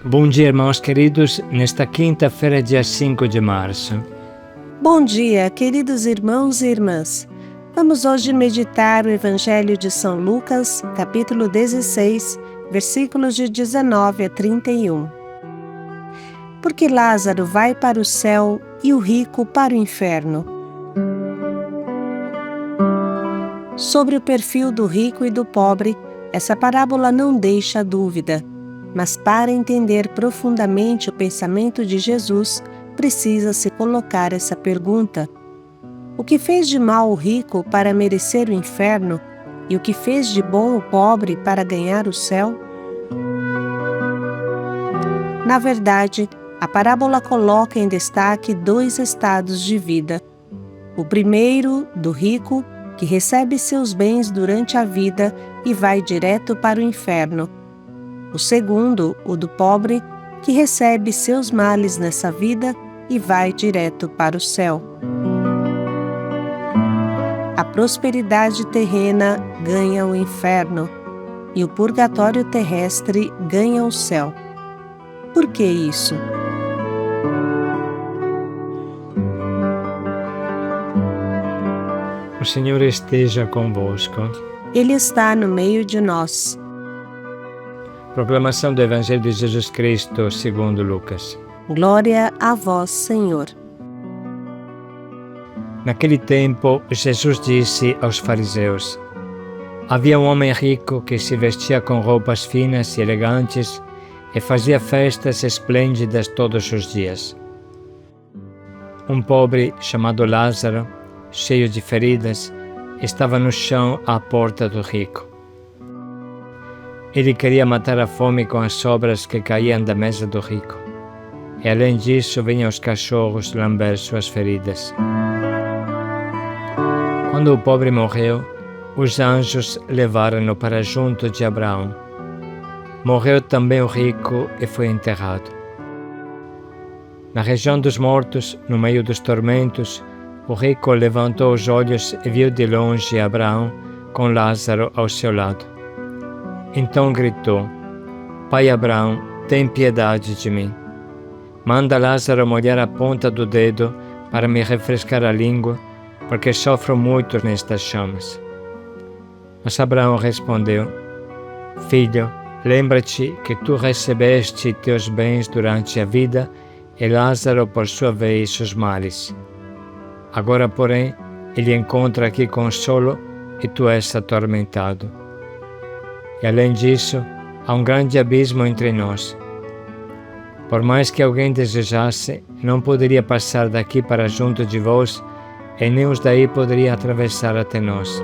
Bom dia, irmãos queridos, nesta quinta-feira, dia 5 de março. Bom dia, queridos irmãos e irmãs. Vamos hoje meditar o Evangelho de São Lucas, capítulo 16, versículos de 19 a 31. Porque Lázaro vai para o céu e o rico para o inferno. Sobre o perfil do rico e do pobre, essa parábola não deixa dúvida. Mas para entender profundamente o pensamento de Jesus, precisa-se colocar essa pergunta: o que fez de mal o rico para merecer o inferno e o que fez de bom o pobre para ganhar o céu? Na verdade, a parábola coloca em destaque dois estados de vida. O primeiro, do rico, que recebe seus bens durante a vida e vai direto para o inferno. O segundo, o do pobre, que recebe seus males nessa vida e vai direto para o céu. A prosperidade terrena ganha o inferno e o purgatório terrestre ganha o céu. Por que isso? O Senhor esteja convosco. Ele está no meio de nós. Proclamação do Evangelho de Jesus Cristo segundo Lucas. Glória a vós, Senhor. Naquele tempo, Jesus disse aos fariseus: havia um homem rico que se vestia com roupas finas e elegantes e fazia festas esplêndidas todos os dias. Um pobre chamado Lázaro, cheio de feridas, estava no chão à porta do rico. Ele queria matar a fome com as sobras que caíam da mesa do rico. E além disso, vinham os cachorros lamber suas feridas. Quando o pobre morreu, os anjos levaram-no para junto de Abraão. Morreu também o rico e foi enterrado. Na região dos mortos, no meio dos tormentos, o rico levantou os olhos e viu de longe Abraão com Lázaro ao seu lado. Então gritou: Pai Abraão, tem piedade de mim. Manda Lázaro molhar a ponta do dedo para me refrescar a língua, porque sofro muito nestas chamas. Mas Abraão respondeu: Filho, lembra-te que tu recebeste teus bens durante a vida e Lázaro, por sua vez, os males. Agora, porém, ele encontra aqui consolo e tu és atormentado. E além disso, há um grande abismo entre nós. Por mais que alguém desejasse, não poderia passar daqui para junto de vós, e nem os daí poderia atravessar até nós.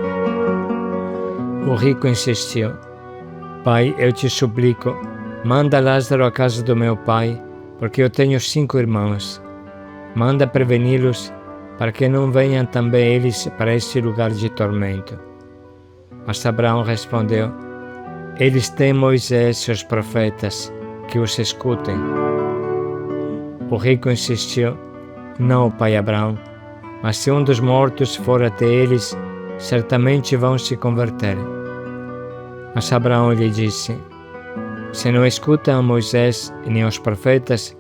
O rico insistiu: Pai, eu te suplico, manda Lázaro à casa do meu pai, porque eu tenho 5 irmãos. Manda preveni-los, para que não venham também eles para este lugar de tormento. Mas Abraão respondeu: Eles têm Moisés e os profetas, que os escutem. O rico insistiu: Não, pai Abraão, mas se um dos mortos for até eles, certamente vão se converter. Mas Abraão lhe disse: Se não escutam a Moisés e nem aos profetas,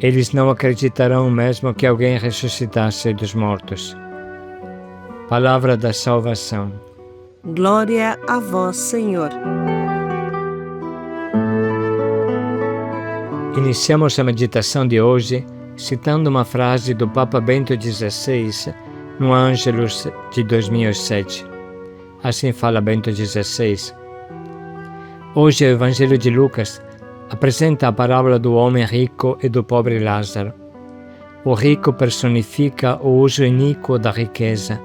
eles não acreditarão mesmo que alguém ressuscitasse dos mortos. Palavra da salvação. Glória a vós, Senhor. Iniciamos a meditação de hoje citando uma frase do Papa Bento XVI no Ângelus de 2007. Assim fala Bento XVI. Hoje o Evangelho de Lucas apresenta a parábola do homem rico e do pobre Lázaro. O rico personifica o uso iníquo da riqueza,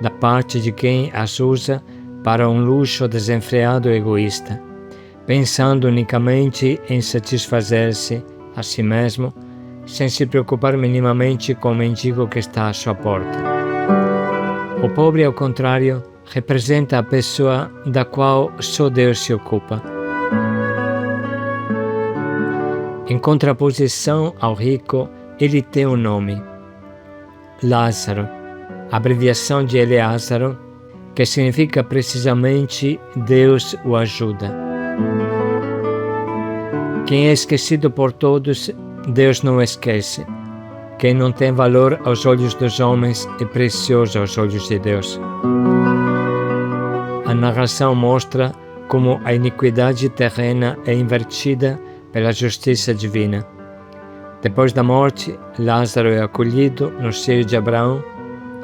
da parte de quem as usa para um luxo desenfreado e egoísta, pensando unicamente em satisfazer-se a si mesmo, sem se preocupar minimamente com o mendigo que está à sua porta. O pobre, ao contrário, representa a pessoa da qual só Deus se ocupa. Em contraposição ao rico, ele tem um nome: Lázaro, abreviação de Eleázaro, que significa precisamente Deus o ajuda. Quem é esquecido por todos, Deus não esquece. Quem não tem valor aos olhos dos homens é precioso aos olhos de Deus. A narração mostra como a iniquidade terrena é invertida pela justiça divina. Depois da morte, Lázaro é acolhido no seio de Abraão,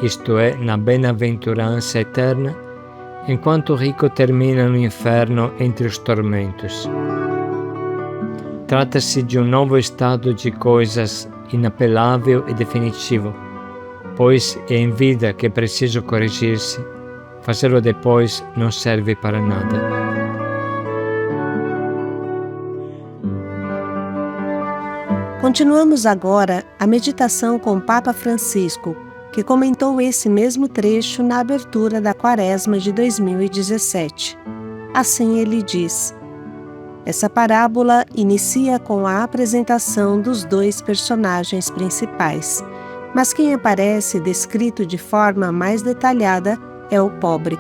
isto é, na bem-aventurança eterna, enquanto o rico termina no inferno entre os tormentos. Trata-se de um novo estado de coisas inapelável e definitivo, pois é em vida que é preciso corrigir-se. Fazê-lo depois não serve para nada. Continuamos agora a meditação com o Papa Francisco, que comentou esse mesmo trecho na abertura da Quaresma de 2017. Assim ele diz: essa parábola inicia com a apresentação dos dois personagens principais, mas quem aparece descrito de forma mais detalhada é o pobre.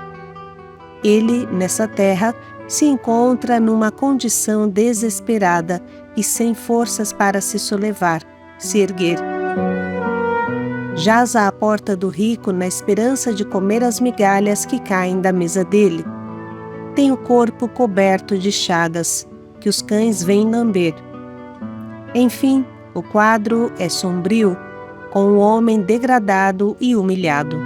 Ele, nessa terra, se encontra numa condição desesperada e sem forças para se solevar, se erguer. Jaz à porta do rico na esperança de comer as migalhas que caem da mesa dele. Tem o corpo coberto de chagas, que os cães vêm lamber. Enfim, o quadro é sombrio, com o homem degradado e humilhado.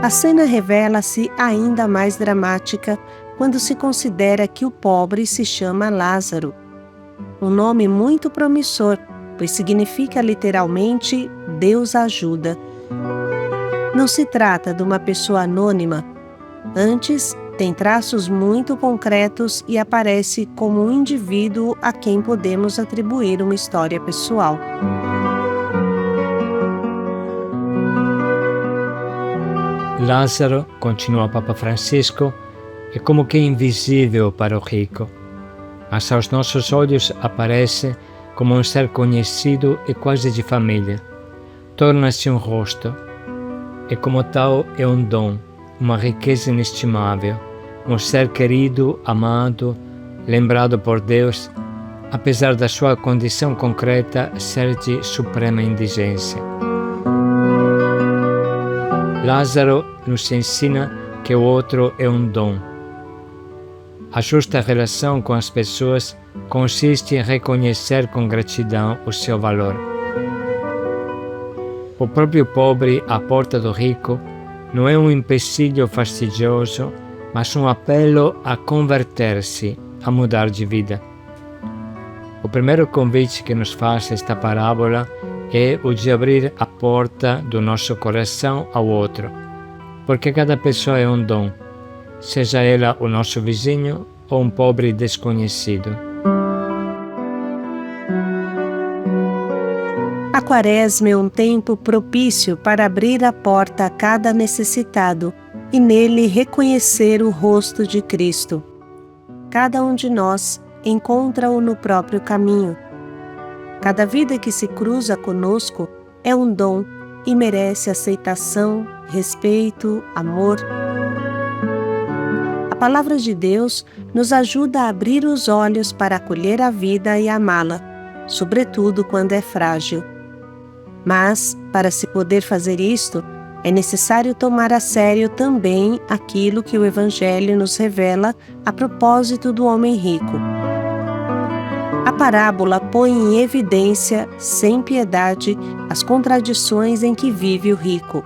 A cena revela-se ainda mais dramática quando se considera que o pobre se chama Lázaro, um nome muito promissor, pois significa literalmente Deus ajuda. Não se trata de uma pessoa anônima, antes tem traços muito concretos e aparece como um indivíduo a quem podemos atribuir uma história pessoal. Lázaro, continua Papa Francisco, é como que invisível para o rico, mas aos nossos olhos aparece como um ser conhecido e quase de família. Torna-se um rosto, e como tal é um dom, uma riqueza inestimável, um ser querido, amado, lembrado por Deus, apesar da sua condição concreta ser de suprema indigência. Lázaro nos ensina que o outro é um dom. A justa relação com as pessoas consiste em reconhecer com gratidão o seu valor. O próprio pobre à porta do rico não é um empecilho fastidioso, mas um apelo a converter-se, a mudar de vida. O primeiro convite que nos faz esta parábola é o de abrir a porta do nosso coração ao outro, porque cada pessoa é um dom, seja ela o nosso vizinho ou um pobre desconhecido. A Quaresma é um tempo propício para abrir a porta a cada necessitado e nele reconhecer o rosto de Cristo. Cada um de nós encontra-o no próprio caminho. Cada vida que se cruza conosco é um dom e merece aceitação, respeito, amor. A palavra de Deus nos ajuda a abrir os olhos para acolher a vida e amá-la, sobretudo quando é frágil. Mas, para se poder fazer isto, é necessário tomar a sério também aquilo que o Evangelho nos revela a propósito do homem rico. A parábola põe em evidência, sem piedade, as contradições em que vive o rico.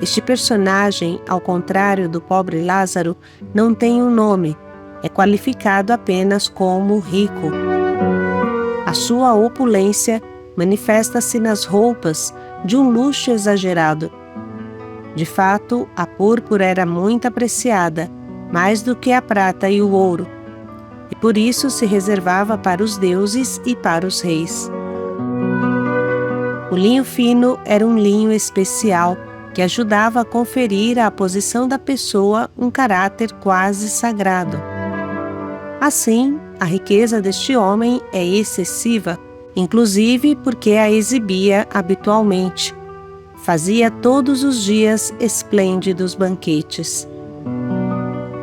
Este personagem, ao contrário do pobre Lázaro, não tem um nome, é qualificado apenas como rico. A sua opulência manifesta-se nas roupas, de um luxo exagerado. De fato, a púrpura era muito apreciada, mais do que a prata e o ouro, e por isso se reservava para os deuses e para os reis. O linho fino era um linho especial que ajudava a conferir à posição da pessoa um caráter quase sagrado. Assim, a riqueza deste homem é excessiva, inclusive porque a exibia habitualmente. Fazia todos os dias esplêndidos banquetes.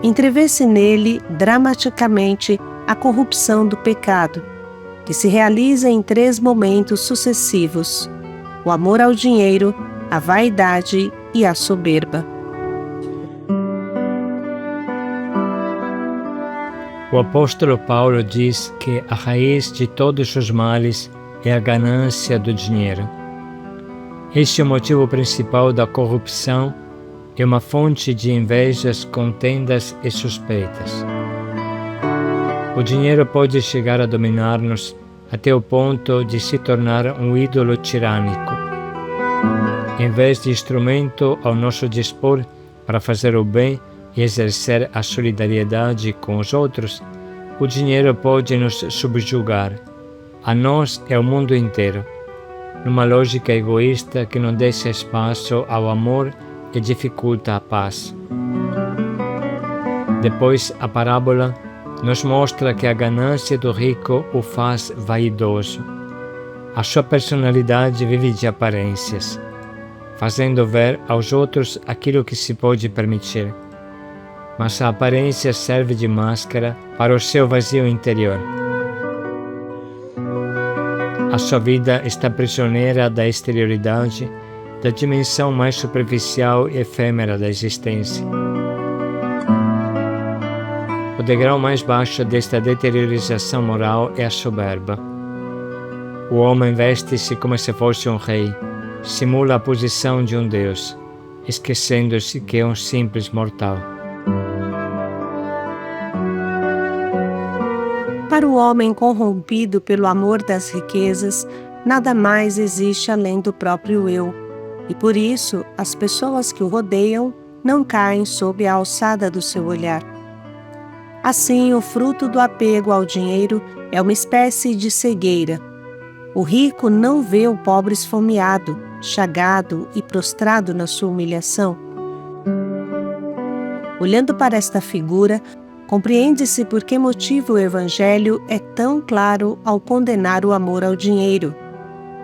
Entrevê-se nele, dramaticamente, a corrupção do pecado, que se realiza em 3 momentos sucessivos: o amor ao dinheiro, a vaidade e a soberba. O apóstolo Paulo diz que a raiz de todos os males é a ganância do dinheiro. Este é o motivo principal da corrupção e uma fonte de invejas, contendas e suspeitas. O dinheiro pode chegar a dominar-nos até o ponto de se tornar um ídolo tirânico. Em vez de instrumento ao nosso dispor para fazer o bem e exercer a solidariedade com os outros, o dinheiro pode nos subjugar, a nós e ao mundo inteiro, numa lógica egoísta que não deixa espaço ao amor e dificulta a paz. Depois, a parábola nos mostra que a ganância do rico o faz vaidoso. A sua personalidade vive de aparências, fazendo ver aos outros aquilo que se pode permitir. Mas a aparência serve de máscara para o seu vazio interior. A sua vida está prisioneira da exterioridade, da dimensão mais superficial e efêmera da existência. O degrau mais baixo desta deteriorização moral é a soberba. O homem veste-se como se fosse um rei, simula a posição de um deus, esquecendo-se que é um simples mortal. Para o homem corrompido pelo amor das riquezas, nada mais existe além do próprio eu, e por isso as pessoas que o rodeiam não caem sob a alçada do seu olhar. Assim, o fruto do apego ao dinheiro é uma espécie de cegueira. O rico não vê o pobre esfomeado, chagado e prostrado na sua humilhação. Olhando para esta figura, compreende-se por que motivo o Evangelho é tão claro ao condenar o amor ao dinheiro.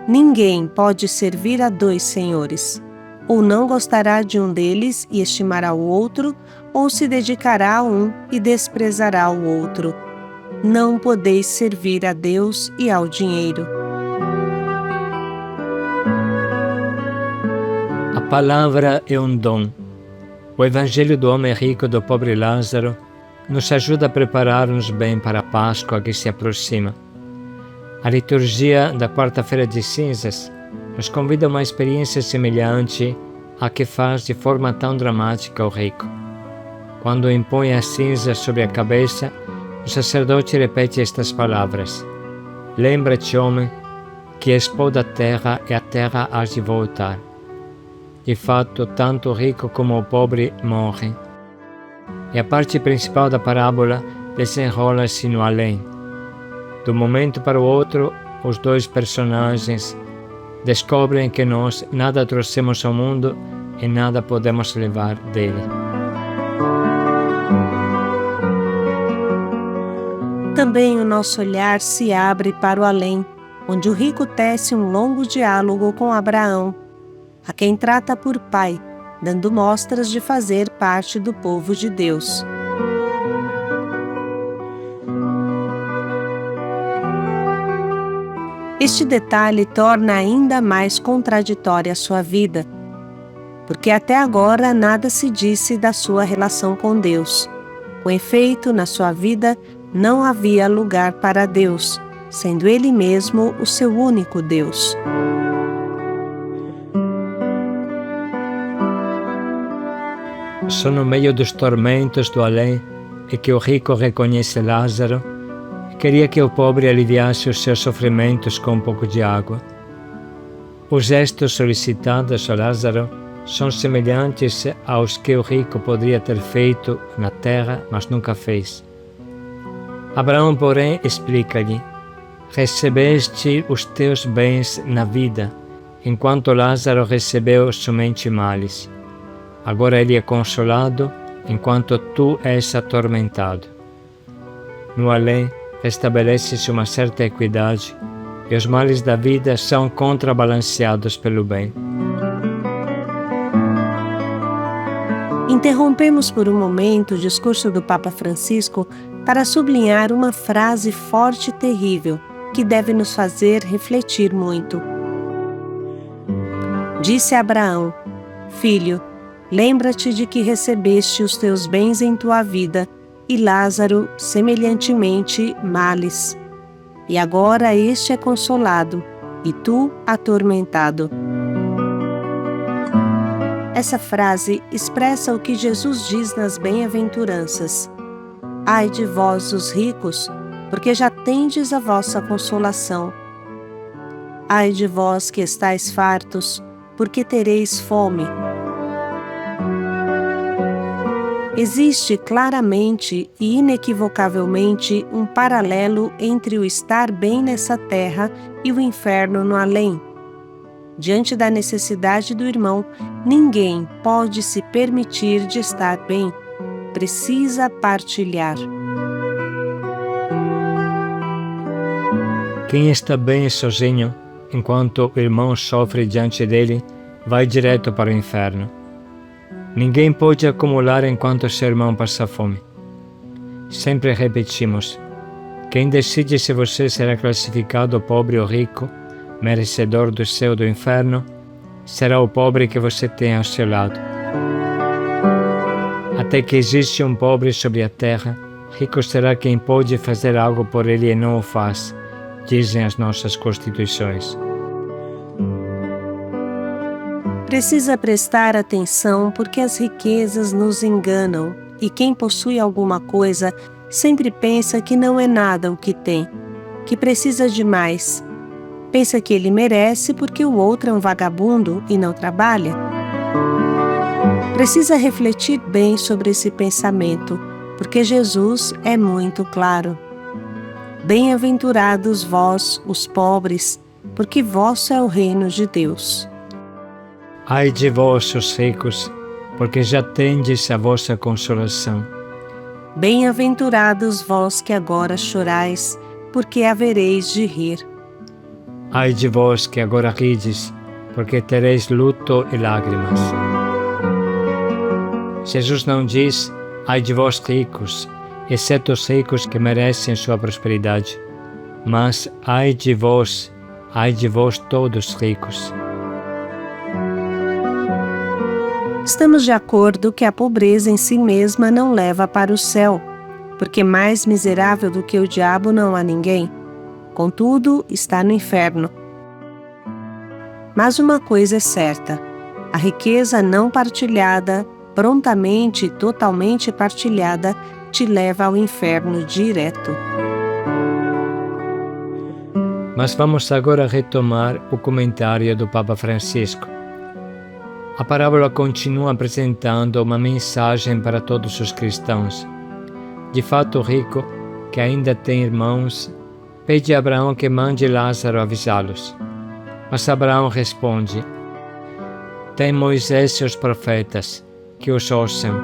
Ninguém pode servir a 2 senhores. Ou não gostará de um deles e estimará o outro, ou se dedicará a um e desprezará o outro. Não podeis servir a Deus e ao dinheiro. A palavra é um dom. O Evangelho do homem rico e do pobre Lázaro nos ajuda a preparar-nos bem para a Páscoa que se aproxima. A liturgia da quarta-feira de cinzas nos convida a uma experiência semelhante à que faz de forma tão dramática o rico. Quando impõe a cinza sobre a cabeça, o sacerdote repete estas palavras: Lembra-te, homem, que és pó da terra e a terra hás de voltar. De fato, tanto o rico como o pobre morrem. E a parte principal da parábola desenrola-se no além. De um momento para o outro, os 2 personagens descobrem que nós nada trouxemos ao mundo e nada podemos levar dele. Também o nosso olhar se abre para o além, onde o rico tece um longo diálogo com Abraão, a quem trata por pai, dando mostras de fazer parte do povo de Deus. Este detalhe torna ainda mais contraditória a sua vida, porque até agora nada se disse da sua relação com Deus. Com efeito, na sua vida não havia lugar para Deus, sendo Ele mesmo o seu único Deus. Só no meio dos tormentos do além é que o rico reconhece Lázaro e queria que o pobre aliviasse os seus sofrimentos com um pouco de água. Os gestos solicitados a Lázaro são semelhantes aos que o rico poderia ter feito na terra, mas nunca fez. Abraão, porém, explica-lhe: recebeste os teus bens na vida, enquanto Lázaro recebeu somente males. Agora ele é consolado, enquanto tu és atormentado. No além, estabelece-se uma certa equidade e os males da vida são contrabalanceados pelo bem. Interrompemos por um momento o discurso do Papa Francisco para sublinhar uma frase forte e terrível que deve nos fazer refletir muito. Disse a Abraão: Filho, lembra-te de que recebeste os teus bens em tua vida, e Lázaro, semelhantemente, males. E agora este é consolado, e tu atormentado. Essa frase expressa o que Jesus diz nas bem-aventuranças. Ai de vós, os ricos, porque já tendes a vossa consolação. Ai de vós que estáis fartos, porque tereis fome. Existe claramente e inequivocavelmente um paralelo entre o estar bem nessa terra e o inferno no além. Diante da necessidade do irmão, ninguém pode se permitir de estar bem. Precisa partilhar. Quem está bem sozinho, enquanto o irmão sofre diante dele, vai direto para o inferno. Ninguém pode acumular enquanto seu irmão passa fome. Sempre repetimos: quem decide se você será classificado pobre ou rico, merecedor do céu ou do inferno, será o pobre que você tem ao seu lado. Até que existe um pobre sobre a terra, rico será quem pode fazer algo por ele e não o faz, dizem as nossas constituições. Precisa prestar atenção porque as riquezas nos enganam e quem possui alguma coisa sempre pensa que não é nada o que tem, que precisa de mais. Pensa que ele merece porque o outro é um vagabundo e não trabalha. Precisa refletir bem sobre esse pensamento, porque Jesus é muito claro. Bem-aventurados vós, os pobres, porque vosso é o reino de Deus. Ai de vós, os ricos, porque já tendes a vossa consolação. Bem-aventurados vós que agora chorais, porque havereis de rir. Ai de vós que agora rides, porque tereis luto e lágrimas. Jesus não diz: ai de vós ricos, exceto os ricos que merecem sua prosperidade, mas ai de vós todos ricos. Estamos de acordo que a pobreza em si mesma não leva para o céu, porque mais miserável do que o diabo não há ninguém. Contudo, está no inferno. Mas uma coisa é certa: a riqueza não partilhada, prontamente e totalmente partilhada, te leva ao inferno direto. Mas vamos agora retomar o comentário do Papa Francisco. A parábola continua apresentando uma mensagem para todos os cristãos. De fato, o rico, que ainda tem irmãos, pede a Abraão que mande Lázaro avisá-los. Mas Abraão responde: tem Moisés e os profetas, que os ouçam.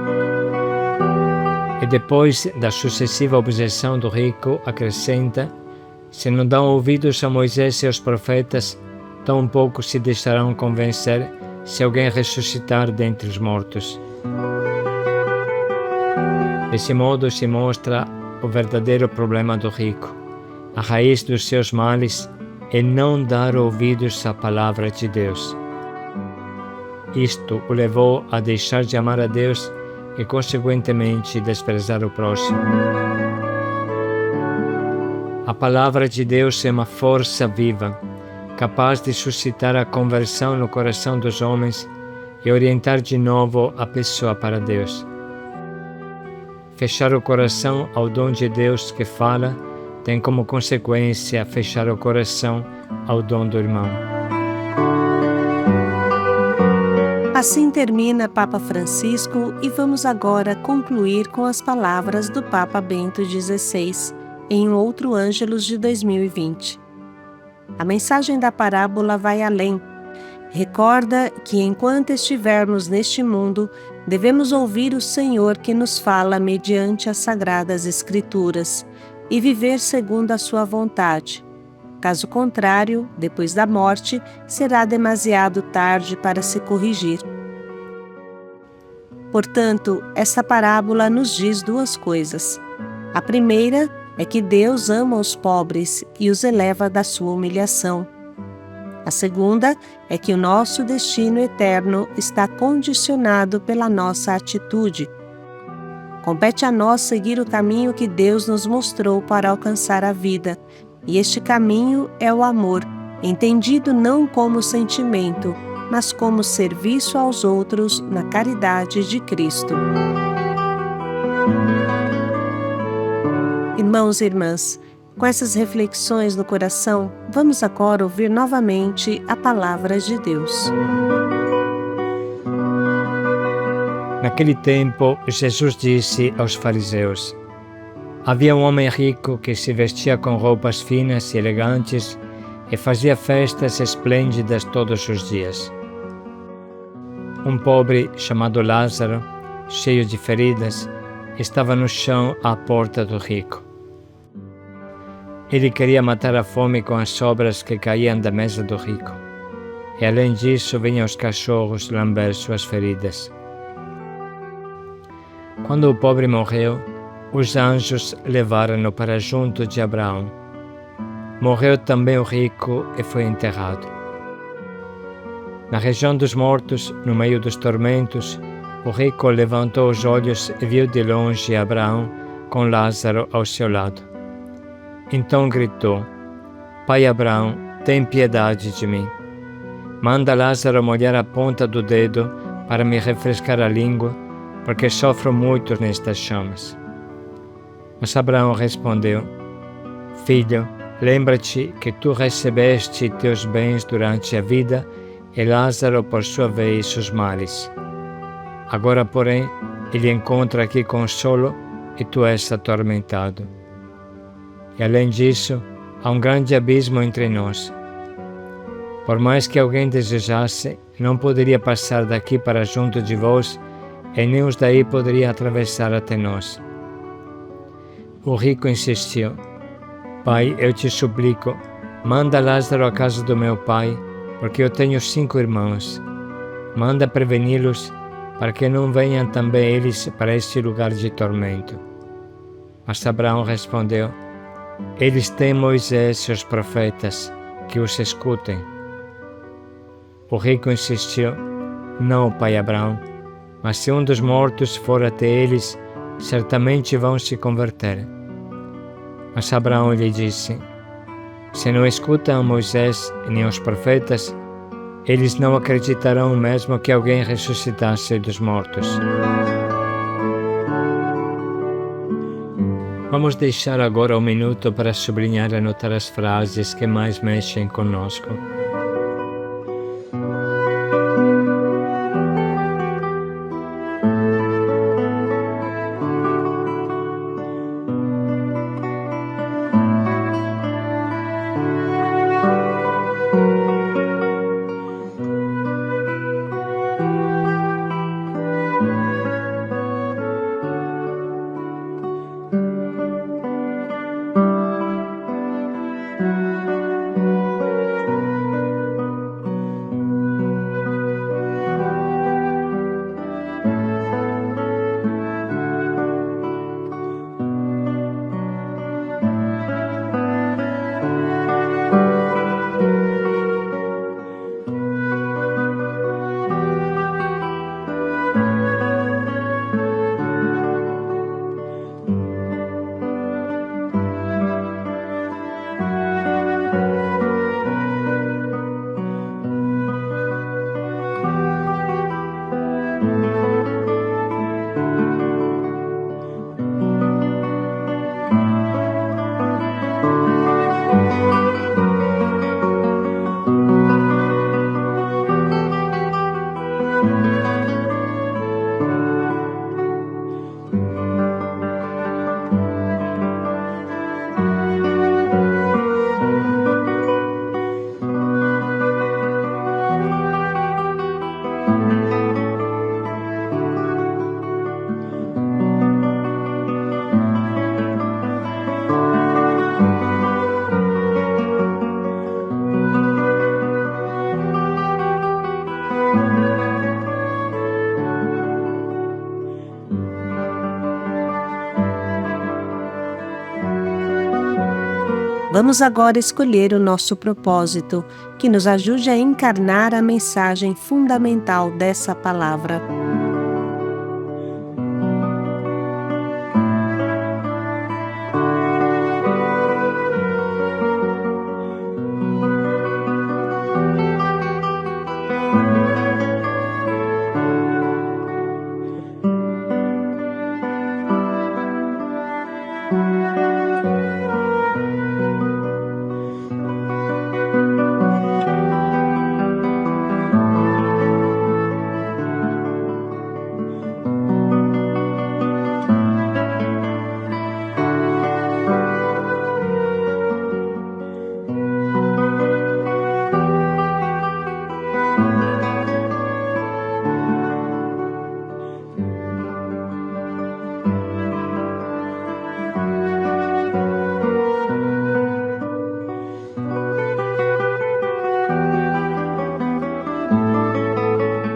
E depois da sucessiva objeção do rico, acrescenta: se não dão ouvidos a Moisés e aos profetas, tão pouco se deixarão convencer se alguém ressuscitar dentre os mortos. Desse modo se mostra o verdadeiro problema do rico. A raiz dos seus males é não dar ouvidos à palavra de Deus. Isto o levou a deixar de amar a Deus e, consequentemente, desprezar o próximo. A palavra de Deus é uma força viva, capaz de suscitar a conversão no coração dos homens e orientar de novo a pessoa para Deus. Fechar o coração ao dom de Deus que fala tem como consequência fechar o coração ao dom do irmão. Assim termina Papa Francisco e vamos agora concluir com as palavras do Papa Bento XVI em um outro Ângelus de 2020. A mensagem da parábola vai além. Recorda que enquanto estivermos neste mundo, devemos ouvir o Senhor que nos fala mediante as Sagradas Escrituras e viver segundo a sua vontade. Caso contrário, depois da morte, será demasiado tarde para se corrigir. Portanto, essa parábola nos diz duas coisas. A primeira é que Deus ama os pobres e os eleva da sua humilhação. A segunda é que o nosso destino eterno está condicionado pela nossa atitude. Compete a nós seguir o caminho que Deus nos mostrou para alcançar a vida, e este caminho é o amor, entendido não como sentimento, mas como serviço aos outros na caridade de Cristo. Irmãos e irmãs, com essas reflexões no coração, vamos agora ouvir novamente a palavra de Deus. Naquele tempo, Jesus disse aos fariseus: havia um homem rico que se vestia com roupas finas e elegantes e fazia festas esplêndidas todos os dias. Um pobre chamado Lázaro, cheio de feridas, estava no chão à porta do rico. Ele queria matar a fome com as sobras que caíam da mesa do rico, e além disso vinham os cachorros lamber suas feridas. Quando o pobre morreu, os anjos levaram-no para junto de Abraão. Morreu também o rico e foi enterrado. Na região dos mortos, no meio dos tormentos, o rico levantou os olhos e viu de longe Abraão com Lázaro ao seu lado. Então gritou: Pai Abraão, tem piedade de mim. Manda Lázaro molhar a ponta do dedo para me refrescar a língua, porque sofro muito nestas chamas. Mas Abraão respondeu: Filho, lembra-te que tu recebeste teus bens durante a vida e Lázaro, por sua vez, os males. Agora, porém, ele encontra aqui consolo e tu és atormentado. E além disso, há um grande abismo entre nós. Por mais que alguém desejasse, não poderia passar daqui para junto de vós, e nem os daí poderia atravessar até nós. O rico insistiu: Pai, eu te suplico, manda Lázaro à casa do meu pai, porque eu tenho 5 irmãos. Manda preveni-los, para que não venham também eles para este lugar de tormento. Mas Abraão respondeu: Eles têm Moisés e os profetas, que os escutem. O rico insistiu: Não, pai Abraão, mas se um dos mortos for até eles, certamente vão se converter. Mas Abraão lhe disse: Se não escutam Moisés e nem os profetas, eles não acreditarão mesmo que alguém ressuscitasse dos mortos. Vamos deixar agora um minuto para sublinhar e anotar as frases que mais mexem conosco. Vamos agora escolher o nosso propósito, que nos ajude a encarnar a mensagem fundamental dessa palavra.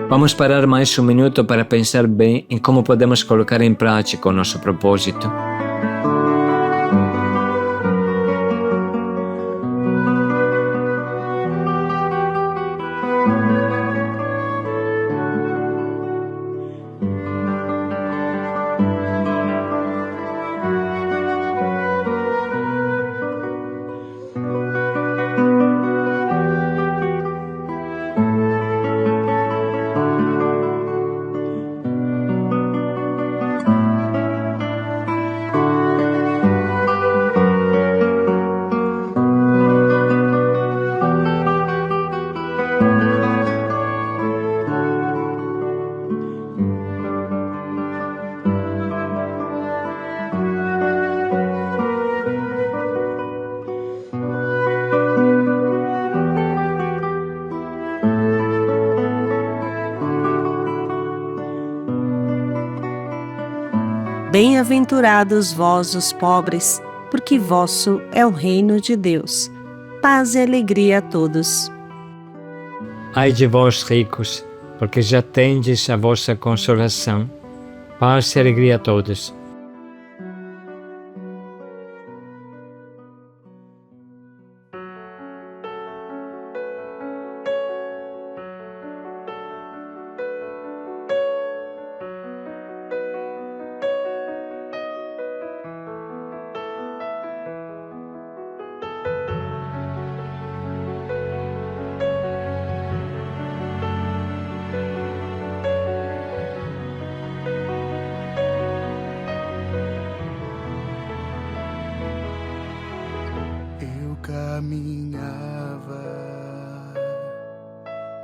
Vamos parar mais um minuto para pensar bem em como podemos colocar em prática o nosso propósito. Bem-aventurados vós os pobres, porque vosso é o reino de Deus. Paz e alegria a todos. Ai de vós ricos, porque já tendes a vossa consolação. Paz e alegria a todos. Caminhava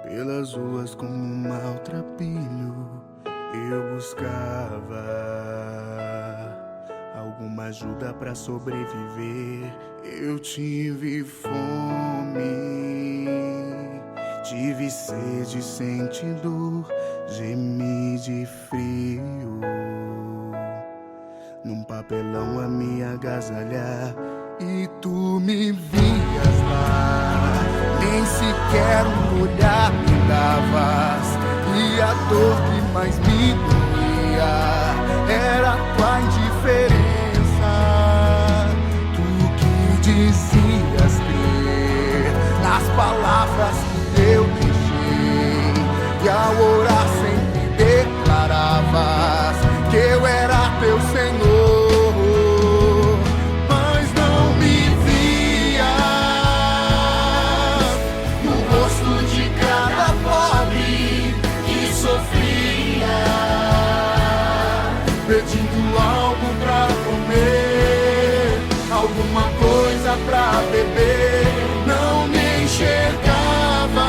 pelas ruas como um maltrapilho. Eu buscava alguma ajuda pra sobreviver. Eu tive fome, tive sede, senti dor, gemi de frio. Num papelão a me agasalhar, e tu me vias lá, nem sequer um olhar me davas. E a dor que mais me doía era a tua indiferença. Tu que dizias crer nas palavras que eu deixei, e ao orar sempre declaravas que eu era teu Senhor. Pedindo algo pra comer, alguma coisa pra beber, não me enxergava.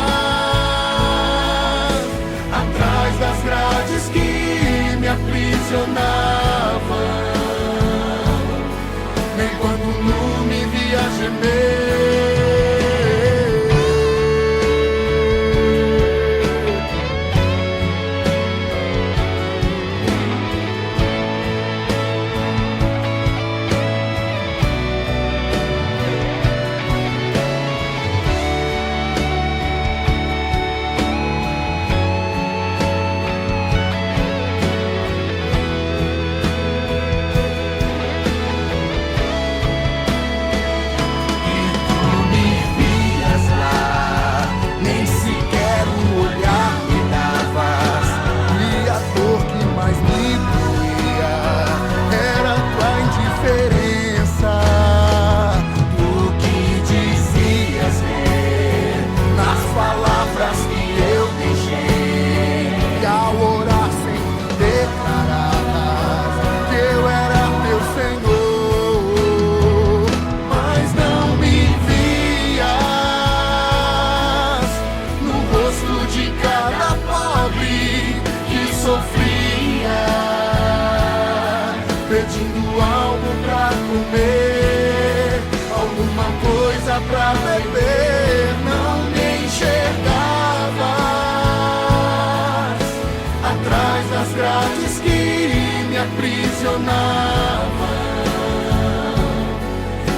abandonava,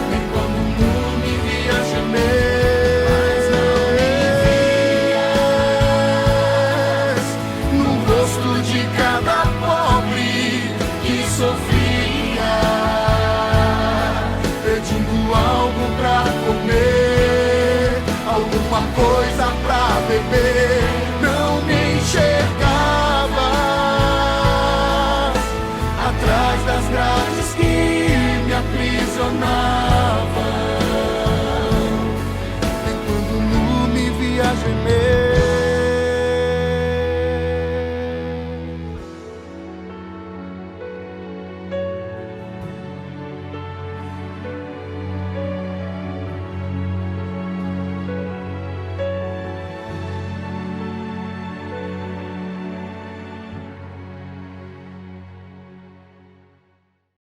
nem quando o mundo me via gemer. Mas não me vias no rosto de cada pobre que sofria, pedindo algo pra comer, alguma coisa pra beber.